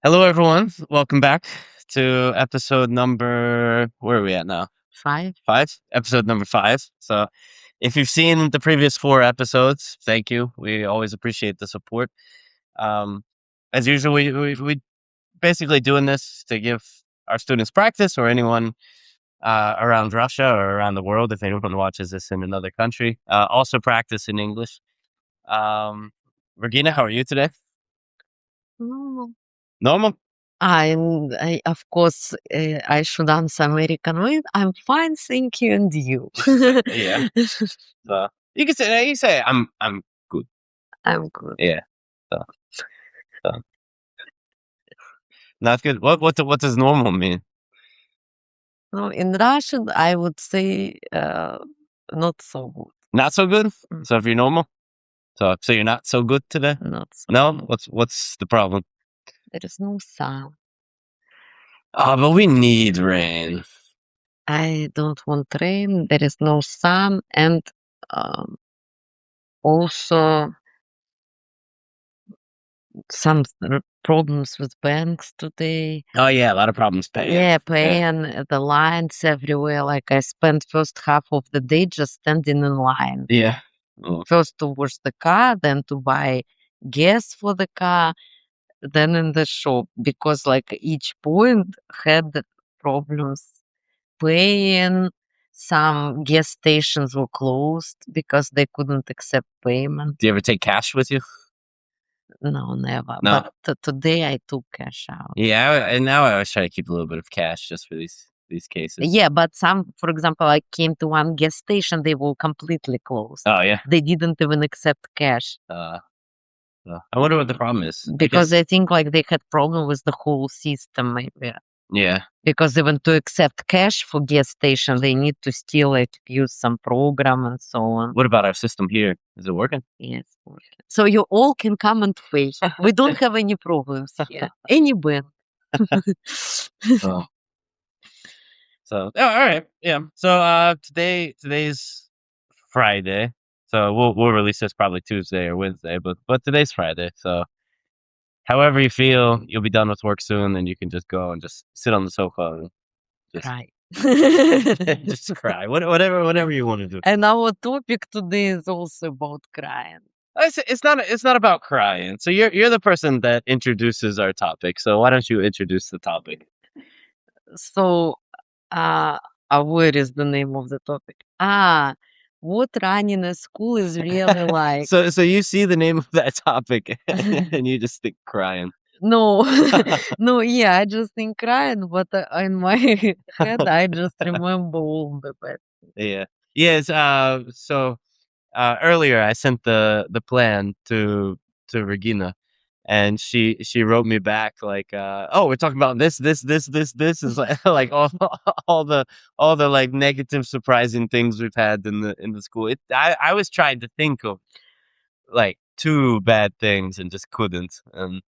Hello, everyone. Welcome back to episode number. Where are we at now? 5. 5. Episode number 5. So, if you've seen the previous 4 episodes, thank you. We always appreciate the support. Um, as usual, we basically doing this to give our students practice, or anyone around Russia or around the world, if anyone watches this in another country, also practice in English. Regina, how are you today? No. Normal. Of course, I should answer American way. I'm fine, thank you, and you? Yeah. So you can say I'm good. I'm good. Yeah. So, so. Not good. What does normal mean? No, in Russian, I would say not so good. Not so good. Mm. So if you're normal, so you're not so good today. Not so No. good. What's the problem? There is no sun. Oh, but we need rain. I don't want rain. There is no sun, and also some problems with banks today. Oh yeah, a lot of problems paying. Yeah, paying the lines everywhere. Like I spent first half of the day just standing in line. Yeah. Oh, First to wash the car, then to buy gas for the car, then in the shop, because like each point had problems paying. Some gas stations were closed because they couldn't accept payment. Do you ever take cash with you? No, never. No. But today I took cash out. Yeah, and now I always try to keep a little bit of cash just for these cases. Yeah, but some, for example, I came to one gas station, they were completely closed. Oh yeah. They didn't even accept cash I wonder what the problem is. because I think like they had problem with the whole system maybe. Yeah. Because even to accept cash for gas station, they need to still like use some program and so on. What about our system here? Is it working? Yes. So you all can come and pay. We don't have any problems here. Any bank. Oh. So all right, yeah. So today's Friday. So we'll release this probably Tuesday or Wednesday, but today's Friday. So however you feel, you'll be done with work soon, and you can just go and just sit on the sofa and just Right. just cry. Whatever you want to do. And our topic today is also about crying. It's not about crying. So you're the person that introduces our topic. So why don't you introduce the topic? So, where is the name of the topic? What running a school is really like. So you see the name of that topic and you just think crying. No, no, yeah, I just think crying, but in my head, I just remember all the bad. Yeah. Yes. So earlier I sent the plan to Regina, and she wrote me back like, "Oh, we're talking about this is like like all the all the like negative, surprising things we've had in the school." I was trying to think of like 2 bad things and just couldn't. And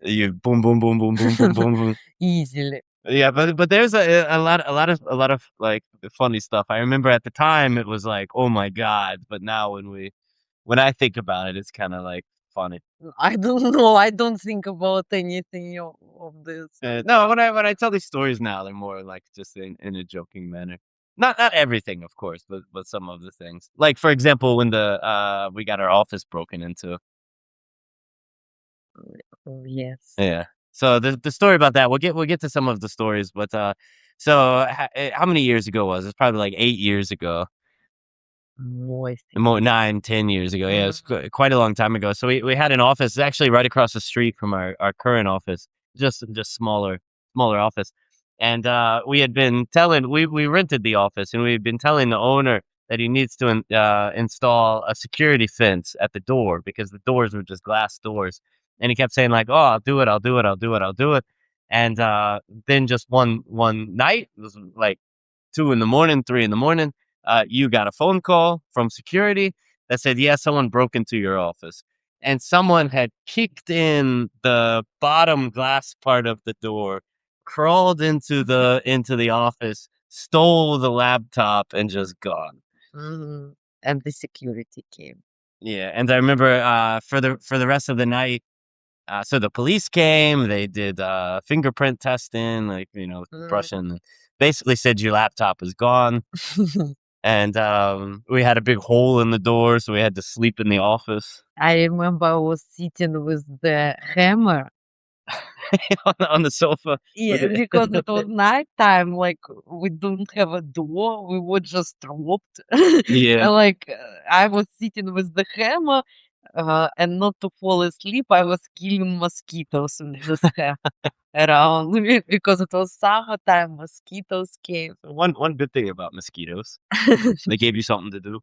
you boom, boom, boom, boom, boom, boom, boom, boom. Easily. Yeah, but there's a lot of like funny stuff. I remember at the time it was like, oh my god, but now when I think about it, it's kind of like funny. I don't know. I don't think about anything of this. No, when I tell these stories now, they're more like just in a joking manner. Not everything, of course, but some of the things. Like for example, when the we got our office broken into. Oh, yes. Yeah. So the story about that, we'll get to some of the stories, but so how many years ago was it? It's probably like 8 years ago. More, I think. More 9, 10 years ago. Yeah, it's quite a long time ago. So we had an office actually right across the street from our current office, just smaller office. And we had been telling we rented the office, and we had been telling the owner that he needs to install a security fence at the door because the doors were just glass doors. And he kept saying like, "Oh, I'll do it, I'll do it, I'll do it, I'll do it." And then just one night, it was like 2 in the morning, 3 in the morning, you got a phone call from security that said, yeah, someone broke into your office. And someone had kicked in the bottom glass part of the door, crawled into the office, stole the laptop, and just gone. Mhm. And the security came. Yeah, and I remember for the rest of the night, So the police came, they did fingerprint testing, like, brushing. Basically said your laptop is gone. And we had a big hole in the door, so we had to sleep in the office. I remember I was sitting with the hammer. on the sofa. Yeah, because it was nighttime, like we don't have a door, we were just robbed. Yeah. I was sitting with the hammer, and not to fall asleep, I was killing mosquitoes with this hammer around me because it was summertime, mosquitoes came. One good thing about mosquitoes, they gave you something to do.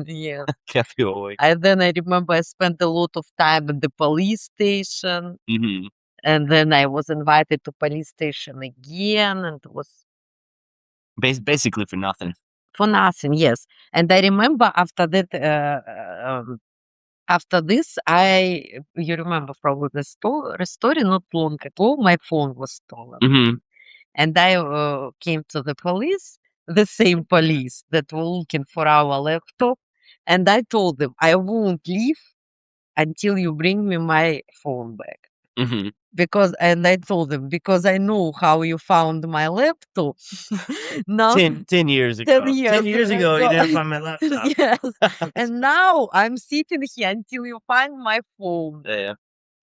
Yes. Kept you awake. And then I remember I spent a lot of time at the police station. Hmm. And then I was invited to police station again, and it was Basically for nothing. for nothing, yes. And I remember after that, after this, you remember probably the story, not long ago, my phone was stolen. Hmm. And I came to the police, the same police that were looking for our laptop. And I told them, I won't leave until you bring me my phone back. Hmm. And I told them, because I know how you found my laptop. Now 10 years ago. 10 years 10 years ago, you ago. didn't find my laptop. Yes. And now I'm sitting here until you find my phone. Yeah.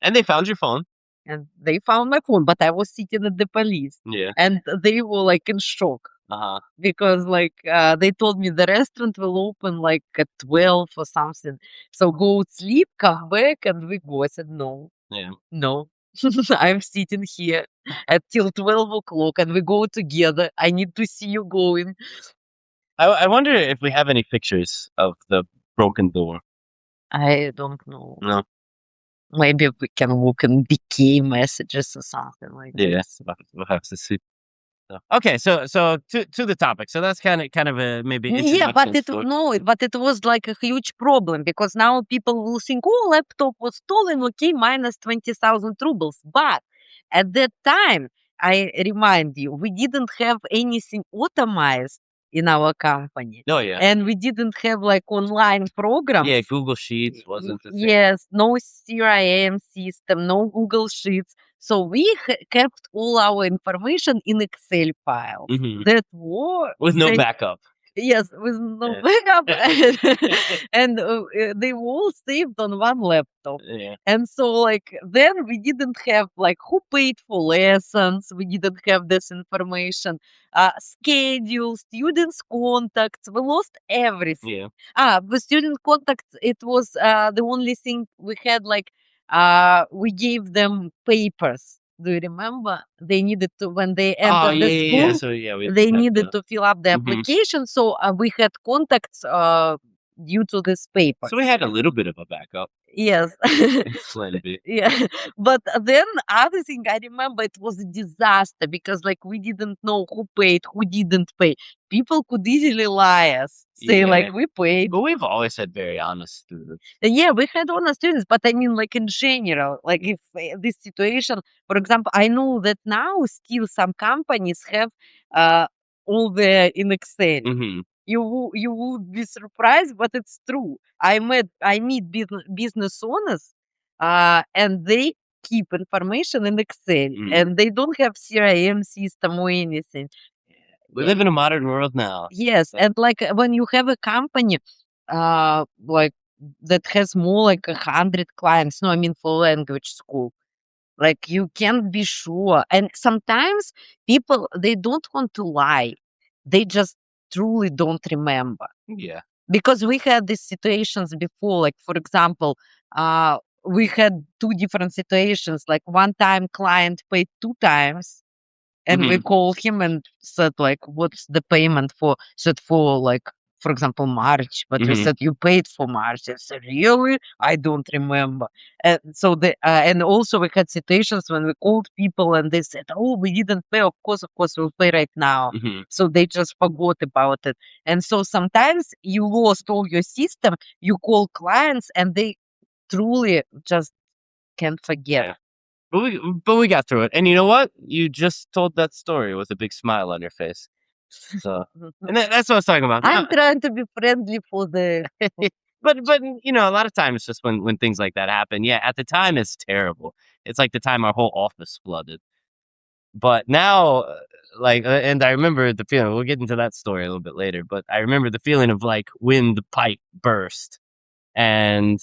And they found your phone. And they found my phone, but I was sitting at the police. Yeah. And they were like in shock Uh-huh. because they told me the restaurant will open like at 12 or something. So go sleep, come back, and we go. I said, no, Yeah. no. I'm sitting here until 12 o'clock and we go together. I need to see you going. I wonder if we have any pictures of the broken door. I don't know. No. Maybe we can look in BK messages or something like Yeah. this. We'll have to see. Okay, so to the topic. So that's kind of a maybe Yeah, but introduction. but it was like a huge problem because now people will think, oh, laptop was stolen, okay, minus 20,000 rubles. But at that time, I remind you, we didn't have anything automized in our company. Oh yeah. And we didn't have like online programs. Yeah, Google Sheets wasn't the thing. Yes, no CRM system, no Google Sheets. So we kept all our information in Excel files. Mhm. That were With no they- backup. Yes, with no Yeah. backup, and they were all saved on one laptop. Yeah. And so, then we didn't have who paid for lessons. We didn't have this information. Schedule, students' contacts. We lost everything. Yeah. The student contacts. It was the only thing we had. We gave them papers. Do you remember? They needed to when they Oh entered yeah, the yeah, school. yeah. So yeah, we They have needed to fill up the Mhm. application, so we had contacts due to this paper. So we had a little bit of a backup. Yes. Plan B. Yeah. But then other thing I remember, it was a disaster because we didn't know who paid, who didn't pay. People could easily lie us, say Yeah. we paid. But we've always had very honest students. Yeah, we had honest students, but I mean, in general, if this situation, for example, I know that now still some companies have all the in Excel. Hmm. You would be surprised, but it's true. I meet business owners, and they keep information in Excel, Mm. and they don't have CRM system or anything. We live in a modern world now. Yes, and when you have a company, that has more 100 clients. No, I mean for language school. You can't be sure, and sometimes people they don't want to lie. They just truly don't remember Yeah. because we had these situations before. For example, we had two different situations. One time, client paid two times. And we Mhm. called him and said, what's the payment for? Said for example, March. But we Mhm. said, you paid for March. I said, really? I don't remember. And also we had situations when we called people and they said, oh, we didn't pay. Of course, we'll pay right now. Mhm. So they just forgot about it. And so sometimes you lost all your system. You call clients and they truly just can't forget. Yeah. But we got through it. And you know what? You just told that story with a big smile on your face. So, and that's what I was talking about. I'm trying to be friendly for the But a lot of times just when things like that happen, yeah, at the time it's terrible. It's like the time our whole office flooded. But now, and I remember the feeling. We'll get into that story a little bit later. But I remember the feeling of like when the pipe burst, and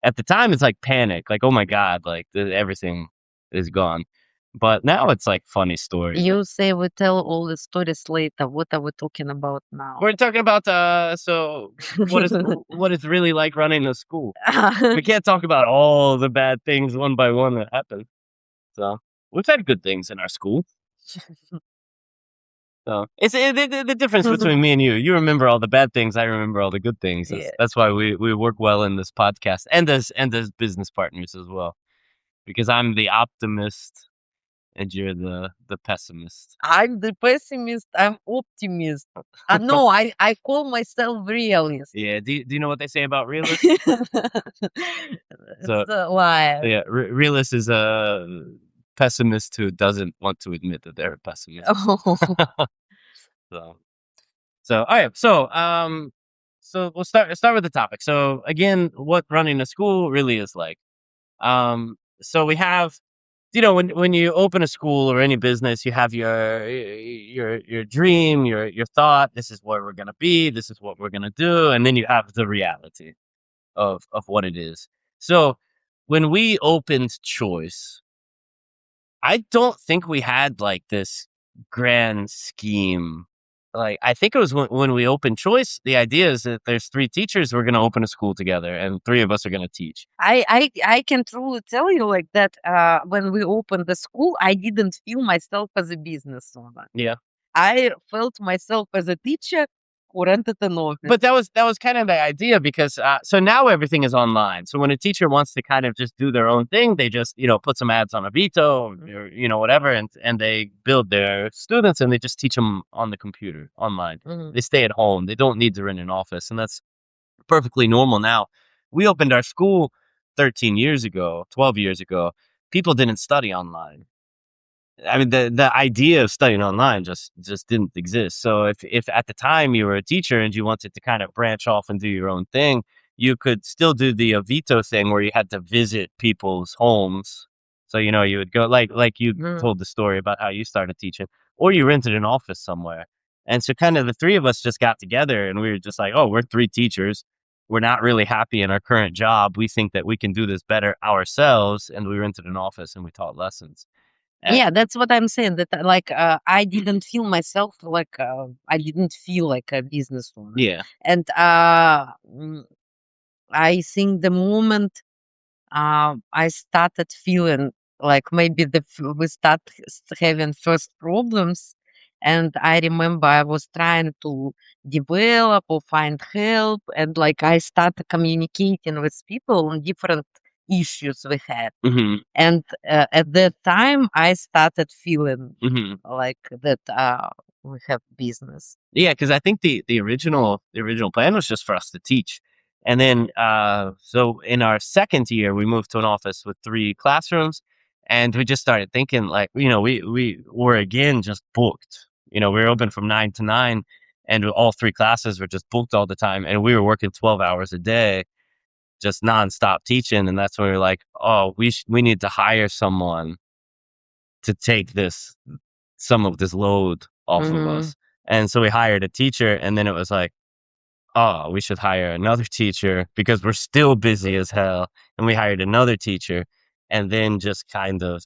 at the time it's like panic, like oh my god, like everything is gone. But now it's like funny stories. You say we tell all the stories later. What are we talking about now? We're talking about so what it's really like running a school. We can't talk about all the bad things one by one that happen. So we've had good things in our school. So it's the difference between me and you. You remember all the bad things. I remember all the good things. Yeah. That's why we work well in this podcast and as business partners as well. Because I'm the optimist and you're the pessimist. I'm the pessimist. I'm optimist. No, I call myself realist. Yeah. Do you know what they say about realists? It's So a lie. yeah, realist is a pessimist who doesn't want to admit that they're a pessimist. So all right. So we'll start with the topic. So again, what running a school really is like. So we have, when you open a school or any business, you have your dream, your thought. This is where we're gonna be. This is what we're gonna do, and then you have the reality of what it is. So when we opened Choice, I don't think we had like this grand scheme. Like I think it was when we opened Choice, the idea is that there's 3 teachers, we're gonna open a school together, and 3 of us are gonna teach. I can truly tell you like that when we opened the school, I didn't feel myself as a business owner. Yeah. I felt myself as a teacher who rented an office. But that was kind of the idea because so now everything is online. So when a teacher wants to kind of just do their own thing, they just put some ads on Avito or whatever, and they build their students and they just teach them on the computer online. They stay at home. They don't need to rent an office, and that's perfectly normal now. We opened our school 13 years ago, 12 years ago. People didn't study online. I mean, the idea of studying online just didn't exist. So if at the time you were a teacher and you wanted to kind of branch off and do your own thing, you could still do the Avito thing where you had to visit people's homes. So you would go like you told the story about how you started teaching, or you rented an office somewhere. And so kind of the 3 of us just got together and we were just like, oh, we're 3 teachers. We're not really happy in our current job. We think that we can do this better ourselves, and we rented an office and we taught lessons. Yeah, that's what I'm saying. That like I didn't feel myself like I didn't feel like a business owner. Yeah. And I think the moment I started feeling like maybe we start having first problems, and I remember I was trying to develop or find help, and like I started communicating with people on different issues we had. And at that time, I started feeling like that we have business. Yeah, because I think the original plan was just for us to teach. And then so in our second year, we moved to an office with 3 classrooms, and we just started thinking like, we were again just booked. We were open from 9 to 9, and all 3 classes were just booked all the time, and we were working 12 hours a day, just nonstop teaching. And that's when we were like, oh, we need to hire someone to take some of this load off of us. And so we hired a teacher, and then it was like, oh, we should hire another teacher because we're still busy as hell. And we hired another teacher, and then just kind of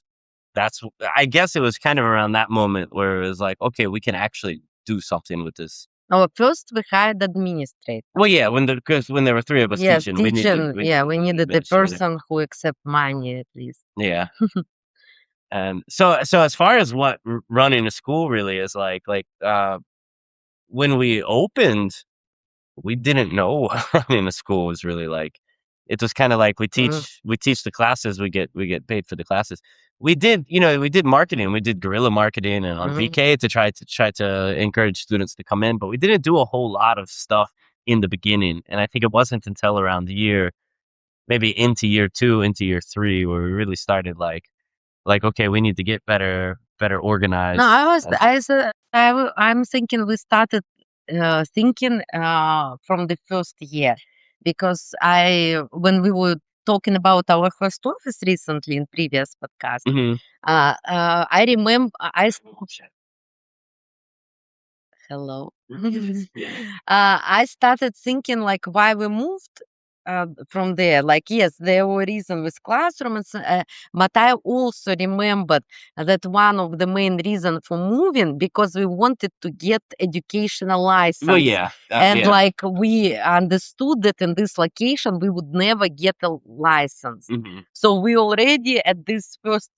I guess it was kind of around that moment where it was like, okay, we can actually do something with this. Oh, first we hired administrator. Well, yeah, because when there were 3 of us Yes, teaching, we the needed a person who accept money at least. Yeah. And so as far as what running a school really is like, when we opened, we didn't know what running a school was really like. It was kind of like we teach the classes, we get paid for the classes. We did marketing, we did guerrilla marketing and on VK to try to encourage students to come in, but we didn't do a whole lot of stuff in the beginning. And I think it wasn't until around maybe into year 2, into year 3, where we really started like, okay, we need to get better organized. No, I'm thinking we started thinking from the first year, because when we were talking about our first office recently in previous podcast, Mhm. I remember hello. I started thinking like why we moved from there. Like, yes, there were reasons with classrooms, but I also remembered that one of the main reasons for moving because we wanted to get educational Well, license. yeah, And yeah. like we understood that in this location we would never get a license. Mhm. So we already in this first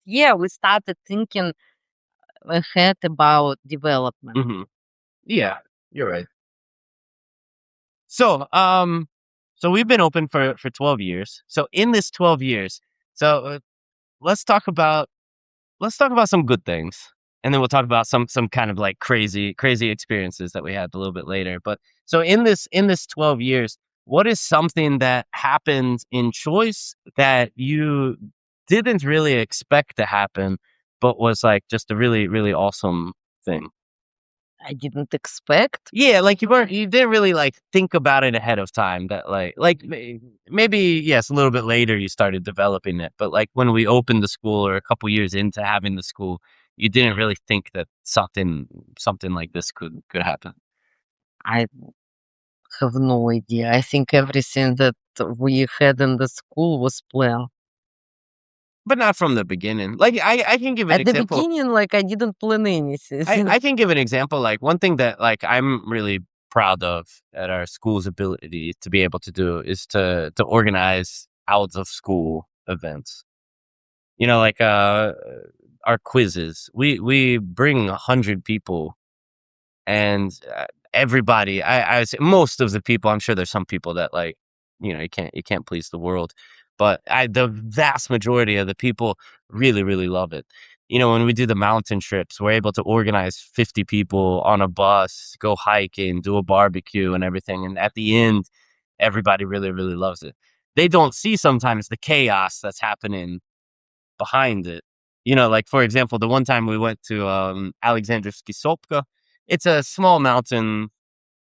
year we started thinking ahead about development. Mhm. Yeah, you're right. So, so we've been open for 12 years. So in this 12 years, so let's talk about some good things, and then we'll talk about some kind of like crazy experiences that we had a little bit later. But so in this 12 years, what is something that happened in choice that you didn't really expect to happen, but was like just a really awesome thing? I didn't expect. Yeah, like you didn't really like think about it ahead of time that maybe yes, a little bit later you started developing it, but like when we opened the school or a couple years into having the school, you didn't really think that something like this could happen. I have no idea. I think everything that we had in the school was planned. But not from the beginning. Like I can give an At the example. beginning, like I didn't plan anything. I can give an example. Like one thing that like I'm really proud of at our school's ability to be able to do is to organize out of school events. Like, our quizzes. We bring 100 people, and, everybody I would say most of the people, I'm sure there's some people that, like, you can't please the world, but the vast majority of the people really love it. When we do the mountain trips, we're able to organize 50 people on a bus, go hiking, do a barbecue and everything, and at the end, everybody really loves it. They don't see sometimes the chaos that's happening behind it. Like for example, the one time we went to Alexandrovsky Sopka, it's a small mountain.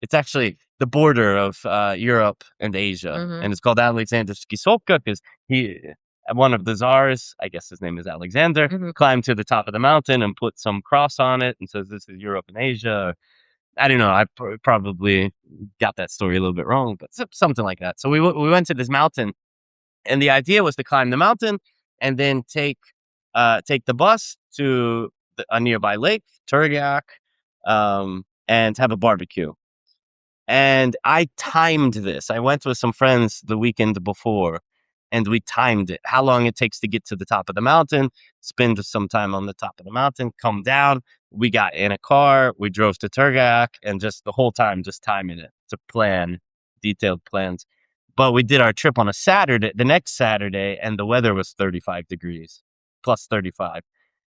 It's actually the border of Europe and Asia, Hmm. and it's called Alexandrovsky Sopka because one of the czars, I guess his name is Alexander, Hmm. climbed to the top of the mountain and put some cross on it and says this is Europe and Asia. I don't know. I probably got that story a little bit wrong, but something like that. So we went to this mountain, and the idea was to climb the mountain and then take the bus to a nearby lake, Turgak, and have a barbecue. And I timed this. I went with some friends the weekend before, and we timed it. How long it takes to get to the top of the mountain, spend some time on the top of the mountain, come down. We got in a car, we drove to Turgak, and just the whole time just timing it to plan detailed plans. But we did our trip on a Saturday, the next Saturday, and the weather was 35 degrees, plus 35.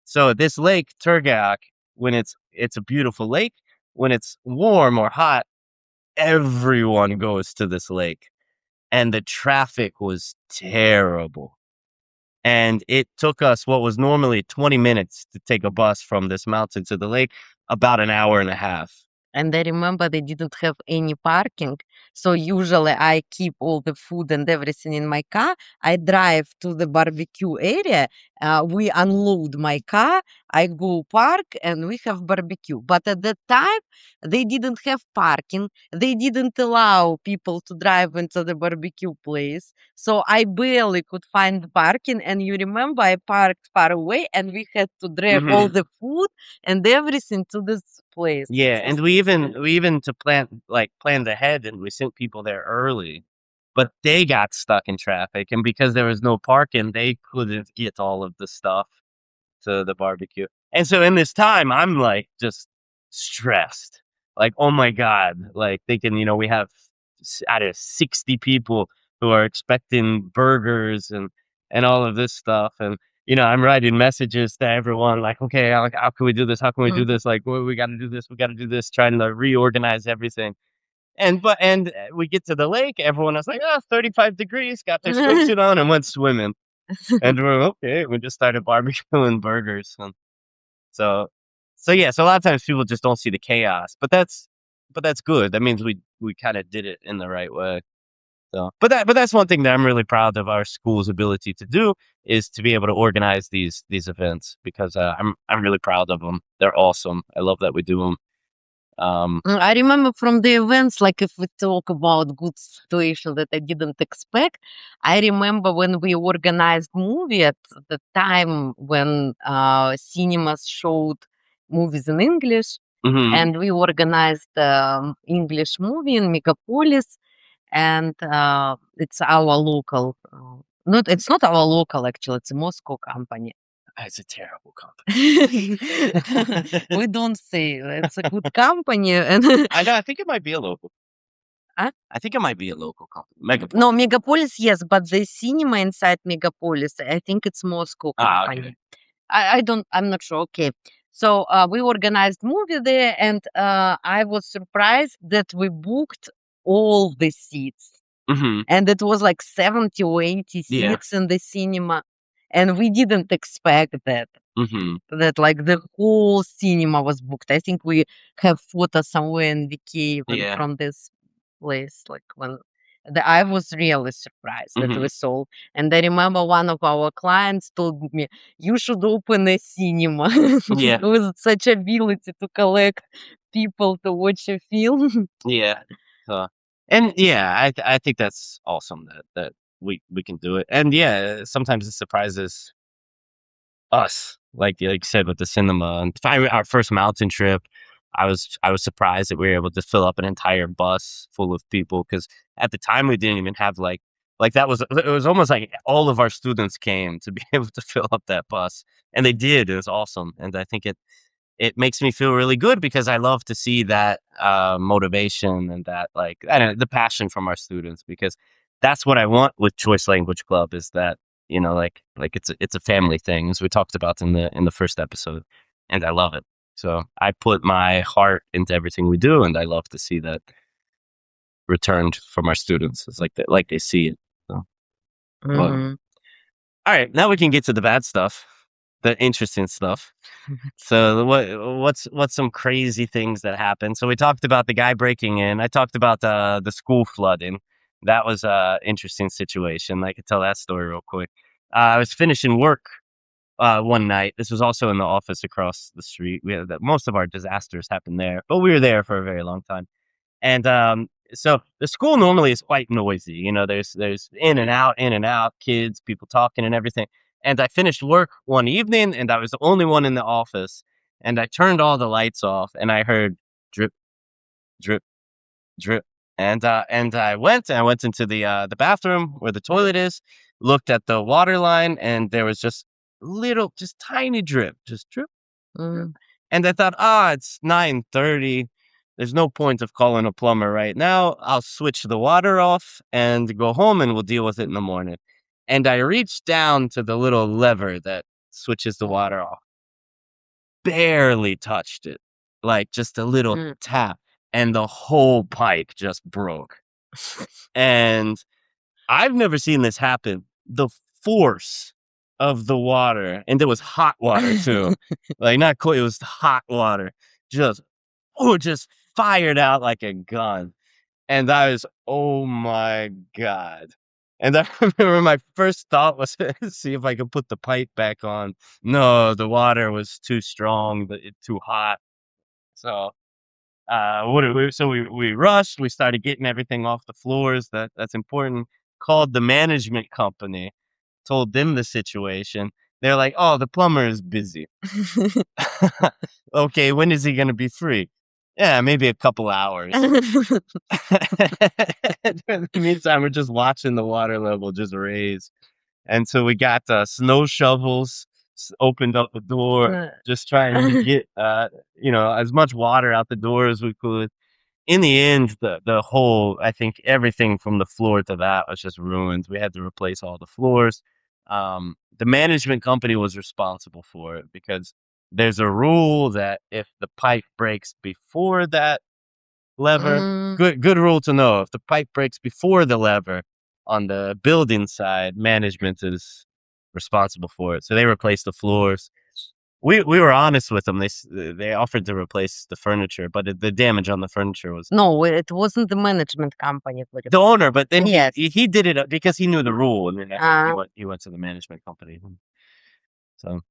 So this lake, Turgak, when it's a beautiful lake. When it's warm or hot, everyone goes to this lake, and the traffic was terrible. And it took us what was normally 20 minutes to take a bus from this mountain to the lake, about an hour and a half. And I remember they didn't have any parking. So usually I keep all the food and everything in my car. I drive to the barbecue area. We unload my car. I go park and we have barbecue. But at that time, they didn't have parking. They didn't allow people to drive into the barbecue place. So I barely could find parking. And you remember I parked far away and we had to drag all Mhm. the food and everything to this place. Yeah, and we even to planned ahead, and we sent people there early, but they got stuck in traffic, and because there was no parking, they couldn't get all of the stuff to the barbecue. And so in this time, I'm like just stressed. Like, oh my God, like thinking, we have out of 60 people who are expecting burgers and all of this stuff. And I'm writing messages to everyone like, okay, how can we do this? How can we do Mhm. this? Like, we got to do this. We got to do this. Trying to reorganize everything. And we get to the lake. Everyone was like, oh, 35 degrees. Got their swimsuit on and went swimming. And we're okay. We just started barbecuing burgers. And so, so yeah. So a lot of times people just don't see the chaos, but but that's good. That means we kind of did it in the right way. So, but that's one thing that I'm really proud of our school's ability to do, is to be able to organize these events, because I'm really proud of them. They're awesome. I love that we do them. I remember from the events, like if we talk about good situation that I didn't expect, I remember when we organized movie at the time when cinemas showed movies in English, Mhm. and we organized English movie in Megapolis, and it's our local. Not, it's not our local actually. It's a Moscow company. It's a terrible company. We don't say it's a good company, and I know. I think it might be a local. Huh? I think it might be a local company. Megapolis. No, Megapolis, yes, but the cinema inside Megapolis, I think it's Moscow company. Okay. I don't, I'm not sure. Okay. So we organized movie there, and I was surprised that we booked all the seats. Mhm. And it was like 70 or 80 Yeah. seats in the cinema. And we didn't expect that. Mhm. That like the whole cinema was booked. I think we have photos somewhere in VK even Yeah. from this place. Like when I was really surprised that Mhm. we sold. And I remember one of our clients told me, "You should open a cinema Yeah. with such ability to collect people to watch a film." Yeah. And yeah, I think that's awesome that we can do it. And yeah, sometimes it surprises us, like you said with the cinema. And our first mountain trip, I was surprised that we were able to fill up an entire bus full of people, because at the time we didn't even have like that was it was almost like all of our students came to be able to fill up that bus, and they did. It was awesome, and I think it makes me feel really good, because I love to see that motivation and that, like, I don't know, the passion from our students, because that's what I want with Choice Language Club, is that, like it's a family thing, as we talked about in the first episode, and I love it. So I put my heart into everything we do, and I love to see that returned from our students. It's like they see it. So, well, Mhm. all right, now we can get to the bad stuff, the interesting stuff. So what's some crazy things that happened? So we talked about the guy breaking in. I talked about the school flooding. That was a interesting situation. I could tell that story real quick. I was finishing work one night. This was also in the office across the street. We had most of our disasters happened there, but we were there for a very long time. And so the school normally is quite noisy. There's in and out, kids, people talking and everything. And I finished work one evening, and I was the only one in the office. And I turned all the lights off, and I heard drip, drip, drip. And I went into the bathroom where the toilet is, looked at the water line, and there was just just tiny drip, just drip. Mm. And I thought, it's 9:30. There's no point of calling a plumber right now. I'll switch the water off and go home, and we'll deal with it in the morning. And I reached down to the little lever that switches the water off. Barely touched it. Like just a little Mm. tap, and the whole pipe just broke. And I've never seen this happen. The force of the water, and it was hot water too. Like, not cold, it was hot water. Just just fired out like a gun. And I was, "Oh my god." And I remember my first thought was to see if I could put the pipe back on. No, the water was too strong, too hot. So, what did we so we rushed, we started getting everything off the floors, that's important, called the management company, told them the situation. They're like, "Oh, the plumber is busy." "Okay, when is he gonna be free?" "Yeah, maybe a couple hours." In the meantime, we're just watching the water level just raise. And so we got snow shovels, opened up the door, just trying to get as much water out the door as we could. In the end, the whole, I think everything from the floor to that was just ruined. We had to replace all the floors. The management company was responsible for it, because there's a rule that if the pipe breaks before that lever, Mm. good rule to know. If the pipe breaks before the lever on the building side, management is responsible for it. So they replaced the floors. We were honest with them. They offered to replace the furniture, but the damage on the furniture was No, it wasn't the management company who the owner. But then Yes. he did it because he knew the rule, and then Uh, he went to the management company. So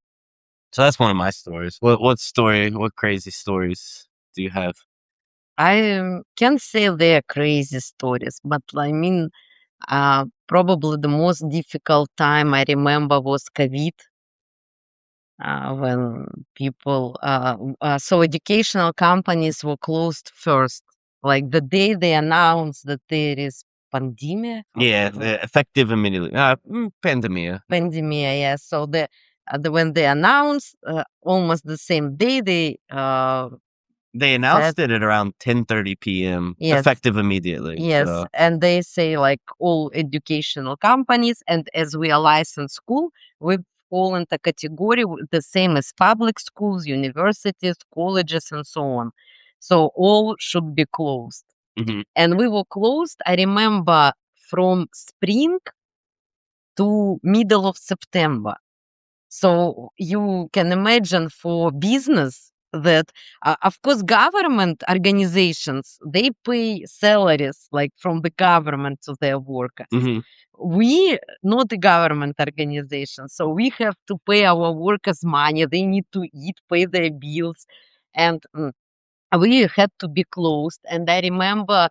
that's one of my stories. What crazy stories do you have? I can't say they're crazy stories, but I mean, probably the most difficult time I remember was COVID, when people, so educational companies were closed first. Like the day they announced that there is pandemic, Yeah, effective immediately. Pandemia. pandemia, yeah. So when they announced, almost the same day they They said, announced it at around 10:30 p.m. yes, effective immediately. yes, So and they say like all educational companies, and as we are licensed school, we fall into category the same as public schools, universities, colleges, and so on. So all should be closed. mhm. And we were closed, I remember, from spring to middle of September. So you can imagine for business that, of course, government organizations, they pay salaries like from the government to their workers. Mhm. We not a government organization, so we have to pay our workers money. They need to eat, pay their bills, and we had to be closed. And I remember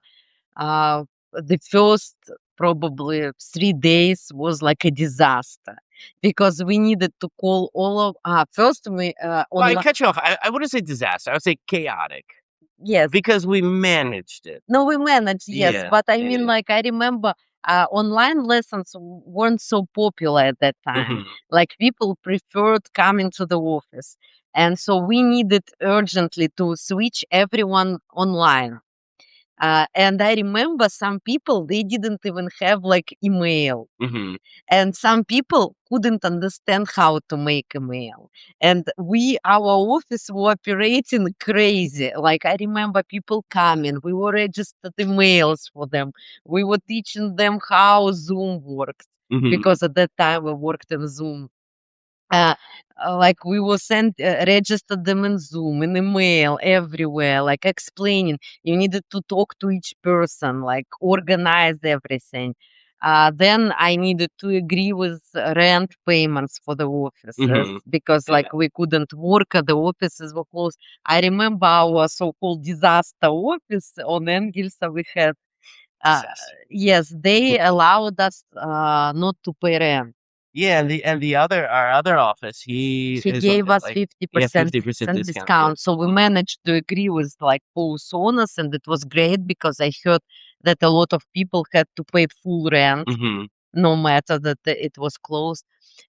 the first probably 3 days was like a disaster because we needed to call all of first we Well, I online. cut you off. I wouldn't say disaster. I would say chaotic Yes, because we managed it. no, we managed, yes, Yeah, but I mean, like, I remember online lessons weren't so popular at that time. Mhm. Like, people preferred coming to the office, and so we needed urgently to switch everyone online. And I remember some people, they didn't even have like email. Mhm. And some people couldn't understand how to make email. And our office were operating crazy. Like I remember people coming, we were registered emails for them. We were teaching them how Zoom works Mhm. because at that time we worked in Zoom. Uh, like we will send register them in Zoom, in email, everywhere, like explaining. You needed to talk to each person, like organize everything. Then I needed to agree with rent payments for the offices Mhm. because, Yeah. like, we couldn't work. The offices were closed. I remember our so-called disaster office on Engels. We had, Disaster. yes, they allowed us not to pay rent. Yeah, and the other our other office, He is gave us like 50% 50% discount. discount. So we managed to agree with like both owners, and it was great because I heard that a lot of people had to pay full rent, Mhm. no matter that it was closed.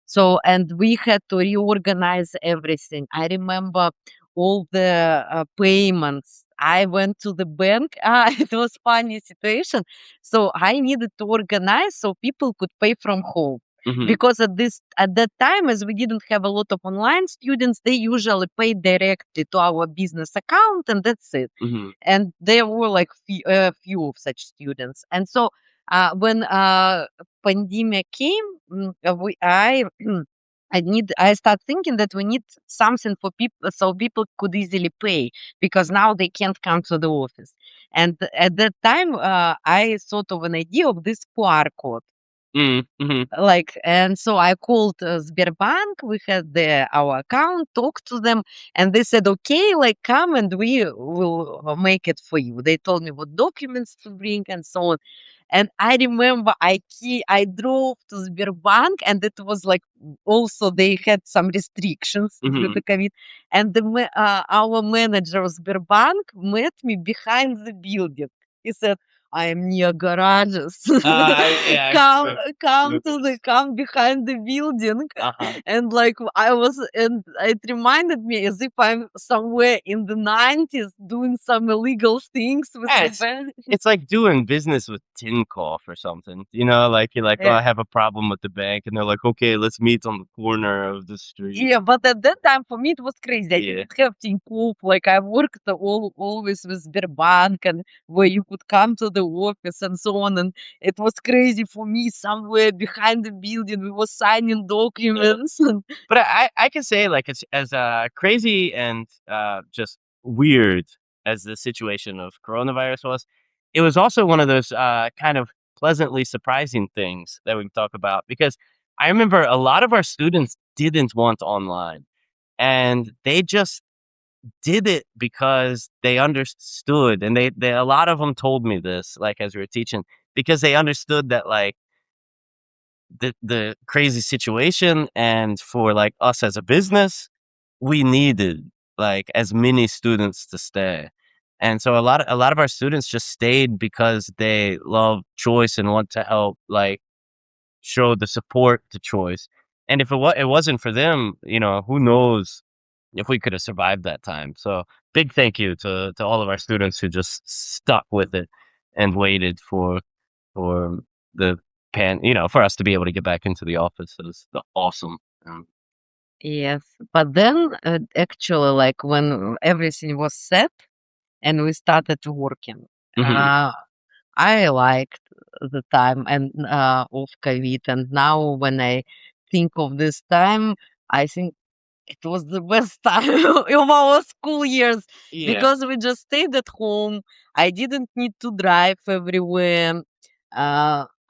So, and we had to reorganize everything. I remember all the payments. I went to the bank. It was funny situation. So I needed to organize so people could pay from home. Mhm. Because at that time, as we didn't have a lot of online students, they usually paid directly to our business account, and that's it. Mhm. And there were like few of such students. And so when pandemic came, I start thinking that we need something for people so people could easily pay because now they can't come to the office. And at that time, I thought of an idea of this QR code. Mhm. Mhm. Like, and so I called Sberbank. We had our account, talked to them, and they said, "Okay, like come and we will make it for you." They told me what documents to bring and so on. And I remember I drove to Sberbank, and it was like also they had some restrictions due to Mhm. COVID. And our manager of Sberbank met me behind the building. He said, "I am near garages. Yeah. Come behind the building." Uh-huh. And like and it reminded me as if I'm somewhere in the 90s doing some illegal things with Yeah, the bank. it's like doing business with Tinkoff or something. You know, like you're like, "Oh, Yeah. I have a problem with the bank," and they're like, "Okay, let's meet on the corner of the street." Yeah, but at that time for me it was crazy. I Yeah. didn't have Tinkoff. Like I worked always with Sberbank, and where you could come to the office and so on. And it was crazy for me somewhere behind the building. We were signing documents. But I can say, like, it's as crazy and just weird as the situation of coronavirus was, it was also one of those kind of pleasantly surprising things that we can talk about, because I remember a lot of our students didn't want online, and they just did it because they understood, and they a lot of them told me this, like, as we were teaching, because they understood that, like, the crazy situation, and for, like, us as a business, we needed, like, as many students to stay. And so a lot of our students just stayed because they love choice and want to help, like, show the support to choice. And if it wasn't for them, who knows if we could have survived that time. So big thank you to all of our students who just stuck with it and waited for the for us to be able to get back into the office. It was awesome. Yes. But then actually, like when everything was set and we started working, Mhm. I liked the time and of COVID. And now when I think of this time, I think it was the best time of our school years Yeah. because we just stayed at home. I didn't need to drive everywhere.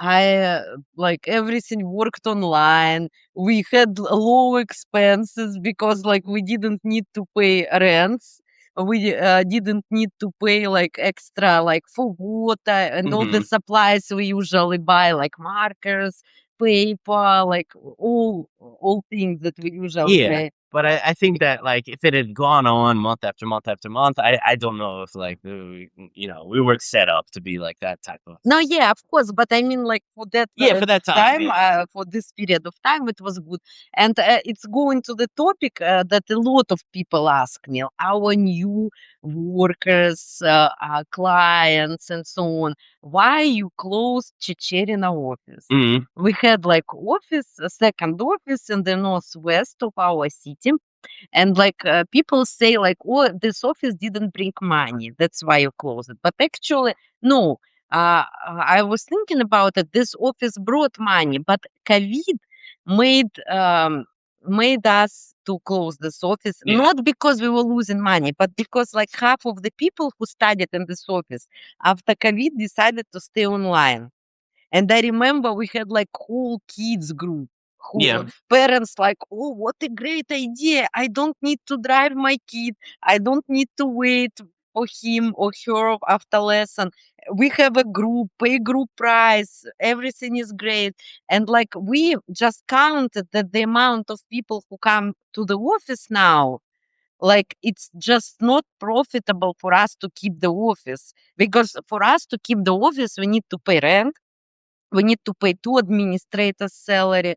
I like everything worked online. We had low expenses because like we didn't need to pay rents. We didn't need to pay like extra like for water and all the Mhm. supplies we usually buy like markers, paper, like all things that we usually Yeah. pay. But I think that, like, if it had gone on month after month after month, I don't know if, like, we weren't set up to be like that type of. No, yeah, of course, but I mean, like for that Yeah, for that time, time, yeah. for this period of time, it was good. And it's going to the topic that a lot of people ask me, our new workers, clients, and so on. Why you closed Чечерина office? Mhm. We had like office, a second office in the northwest of our city. And like people say like, oh, this office didn't bring money, that's why you closed it. But actually, no. I was thinking about it. This office brought money, but COVID made made us to close this office, Yeah. not because we were losing money, but because like half of the people who studied in this office after COVID decided to stay online. And I remember we had like whole kids group who Yeah. parents like, oh, what a great idea. I don't need to drive my kid. I don't need to wait for him or her after lesson. We have a group, pay group price. Everything is great. And like we just counted that the amount of people who come to the office now, like it's just not profitable for us to keep the office, because for us to keep the office we need to pay rent, we need to pay two administrators' salary,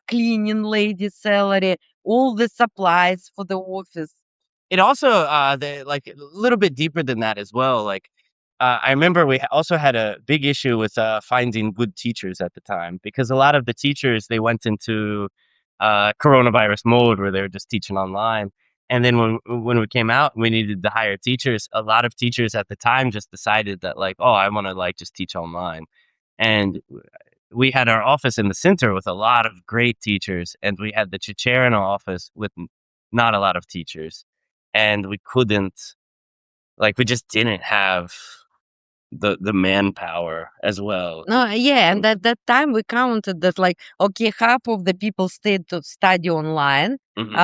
cleaning lady salary, all the supplies for the office. It also, like, a little bit deeper than that as well, like, I remember we also had a big issue with, finding good teachers at the time, because a lot of the teachers, they went into, coronavirus mode where they were just teaching online, and then when we came out, we needed to hire teachers. A lot of teachers at the time just decided that, like, "Oh, I wanna, like, just teach online." And we had our office in the center with a lot of great teachers, and we had the Chicherino office with not a lot of teachers, and we couldn't, like, we just didn't have the manpower as well. No, yeah, and at that time we counted that like okay, half of the people stayed to study online, Mhm,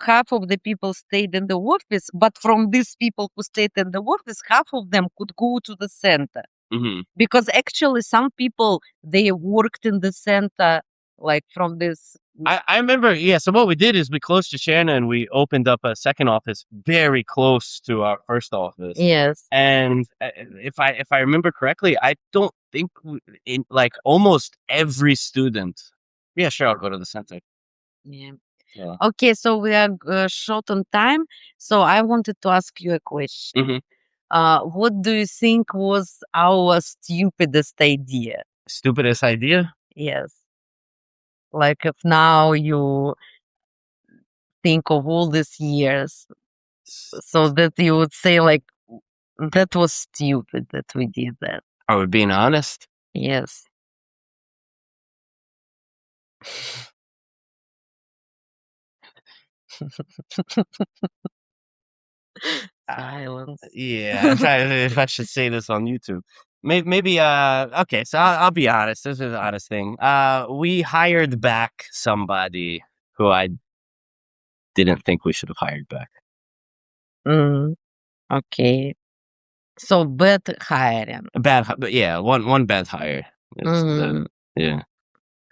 half of the people stayed in the office, but from these people who stayed in the office, half of them could go to the center. mhm. Because actually some people they worked in the center like from this. I remember, yeah, so what we did is we closed Shoshana and we opened up a second office very close to our first office, Yes. and, if I remember correctly, I don't think in, like, almost every student. Yeah, sure, I'll go to the center. Yeah. Yeah. Okay, so we are short on time, so I wanted to ask you a question. Mhm. What do you think was our stupidest idea? Stupidest idea? Yes. Like if now you think of all these years, so that you would say like That was stupid that we did that. Are we being honest? Yes. Silence. Yeah, I'm trying if I should say this on YouTube. Maybe, okay, so I'll be honest. This is an honest thing. We hired back somebody who I didn't think we should have hired back. Mm, okay. So bad hiring. But yeah, one bad hire. It's Mhm. yeah.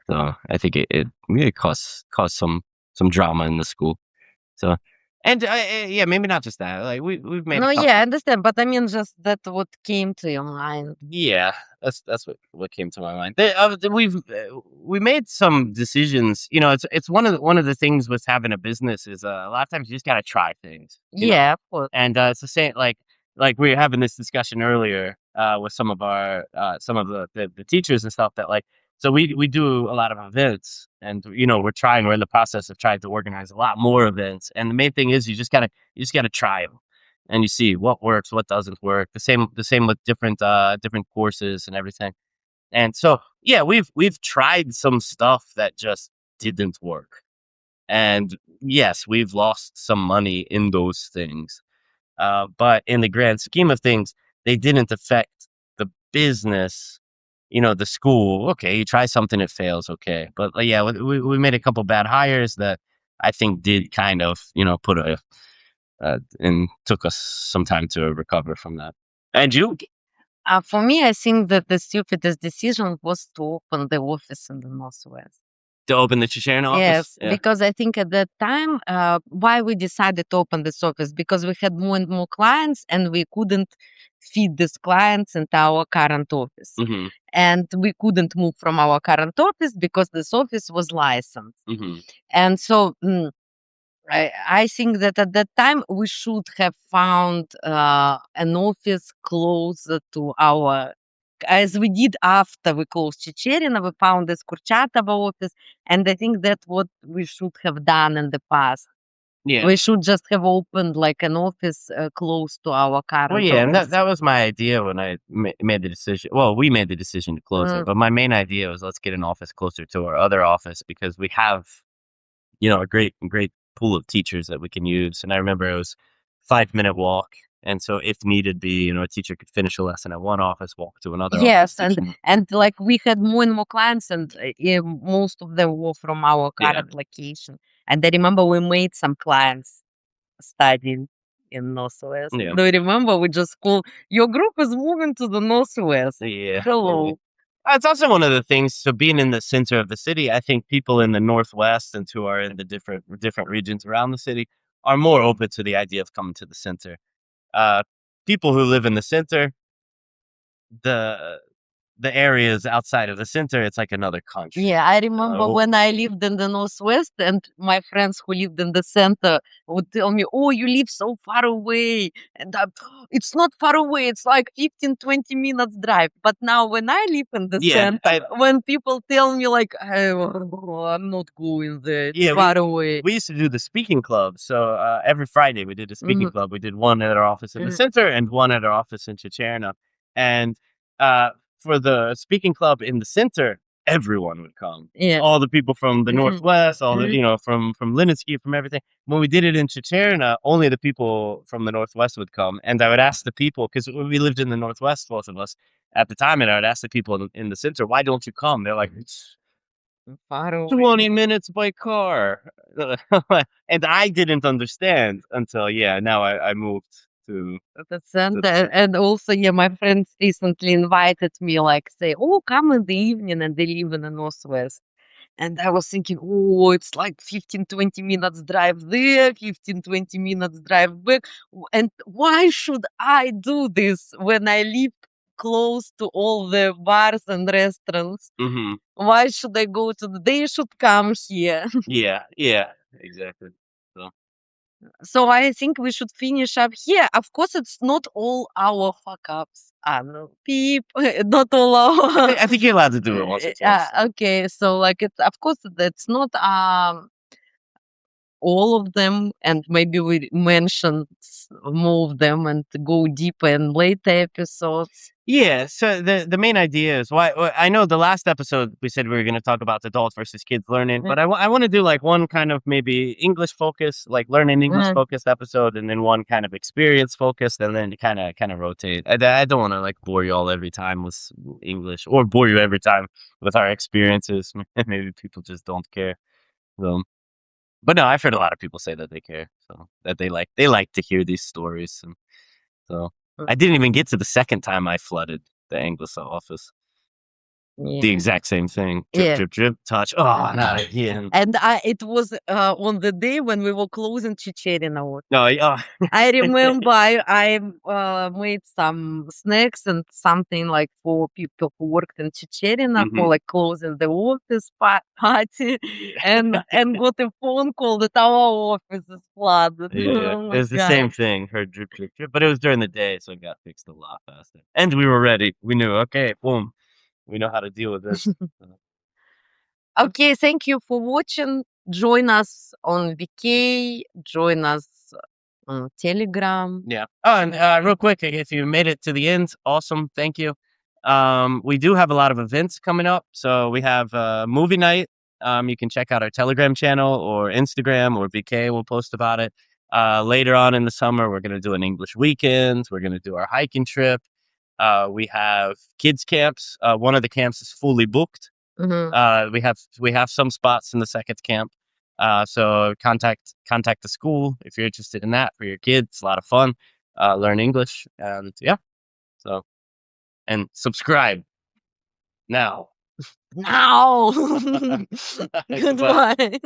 So I think it caused some drama in the school. So, and yeah, maybe not just that. Like we've made a No, couple. yeah, I understand, but I mean just that what came to your mind. Yeah, that's what came to my mind. We made some decisions. You know, it's one of the things with having a business is a lot of times you just gotta try things. You know, Yeah, of course. and it's the same like we were having this discussion earlier with some of our some of the teachers and stuff that like so we do a lot of events and you know we're in the process of trying to organize a lot more events and the main thing is you just gotta try them and you see what works, what doesn't work. The same with different courses and everything. And so yeah, we've tried some stuff that just didn't work. And yes, we've lost some money in those things. But in the grand scheme of things, they didn't affect the business, you know, the school. Okay, you try something, it fails. Okay. But yeah, we made a couple bad hires that I think did kind of, you know, and took us some time to recover from that. And you? For me, I think that the stupidest decision was to open the office in the Northwest. To open the Chicharian office? Yes, Yeah. because I think at that time, why we decided to open this office, because we had more and more clients and we couldn't feed these clients into our current office. Mm-hmm. And we couldn't move from our current office because this office was licensed. Mm-hmm. And so I think that at that time we should have found an office closer to our, as we did after we closed Чечерина, we found this Kurchatova office, and I think that's what we should have done in the past. Yeah. We should just have opened like an office close to our current Well, yeah, and office. that was my idea when I made the decision. Well, we made the decision to close it, but my main idea was let's get an office closer to our other office because we have, you know, a great pool of teachers that we can use. And I remember it was 5 minute walk, and so if needed be, you know, a teacher could finish a lesson at one office, walk to another Yes, office. and like we had more and more clients, and most of them were from our Yeah. current location. And I remember we made some clients studying in Northwest. Yeah. Do you remember we just called your group is moving to the Northwest? Yeah. Hello. It's also one of the things. So being in the center of the city, I think people in the Northwest and who are in the different regions around the city are more open to the idea of coming to the center. People who live in the center, the areas outside of the center, it's like another country. Yeah, I remember Uh, when I lived in the Northwest and my friends who lived in the center would tell me, oh, you live so far away. And it's not far away. It's like 15, 20 minutes drive. But now when I live in the Yeah, center, when people tell me like, oh, I'm not going there. It's Yeah, far away. we used to do the speaking club. So every Friday we did a speaking club. We did one at our office in the center and one at our office in Chicherna. And for the speaking club in the center, everyone would come. Yeah. All the people from the Northwest, all the, you know, from Lininsky, from everything. When we did it in Chicherna, only the people from the Northwest would come. And I would ask the people, because we lived in the Northwest, both of us at the time, and I would ask the people in the center, why don't you come? They're like, it's Far away. 20 minutes by car. And I didn't understand until, yeah, now I moved to The center. And also, yeah, my friends recently invited me, like, say, oh, come in the evening, and they live in the Northwest. And I was thinking, oh, it's like 15, 20 minutes drive there, 15, 20 minutes drive back. And why should I do this when I live close to all the bars and restaurants? Mhm. Why should I go to they should come here. Yeah, exactly. So So I think we should finish up here. Of course, it's not all our fuck ups. No, peep, not all our. I think you're allowed to do it once or twice. Okay, so like it's of course that's not all of them, and maybe we mention more of them and go deeper in later episodes. Yeah, so the main idea is I know the last episode we said we were going to talk about adult versus kids learning, but I want to do like one kind of maybe English focus, like learning English focused episode, and then one kind of experience focused, and then kind of rotate. I don't want to like bore you all every time with English or bore you every time with our experiences. Maybe people just don't care. So, but no, I've heard a lot of people say that they care, so that they like to hear these stories, and so. I didn't even get to the second time I flooded the English office. The Yeah. exact same thing. Drip, Yeah. drip, drip, touch. Oh, not again. And it was on the day when we were closing Чечерина. No, oh, I remember I made some snacks and something like for people who worked in Чечерина for like closing the office party, and got a phone call that our office is flooded. yeah, Oh it my was the God. same thing. Heard drip, drip, drip, but it was during the day, so it got fixed a lot faster. And we were ready. We knew, okay, boom, we know how to deal with this. Okay, thank you for watching. Join us on VK, join us on Telegram. Yeah. Oh, and real quick, if you made it to the end, awesome. Thank you. We do have a lot of events coming up. So we have movie night. You can check out our Telegram channel or Instagram, or BK will post about it. Later on in the summer, we're going to do an English weekend. We're going to do our hiking trip. We have kids camps. One of the camps is fully booked. Mhm. We have some spots in the second camp. So contact the school if you're interested in that for your kids. It's a lot of fun. Learn English, and yeah. So, and subscribe now. Now. Goodbye. Goodbye.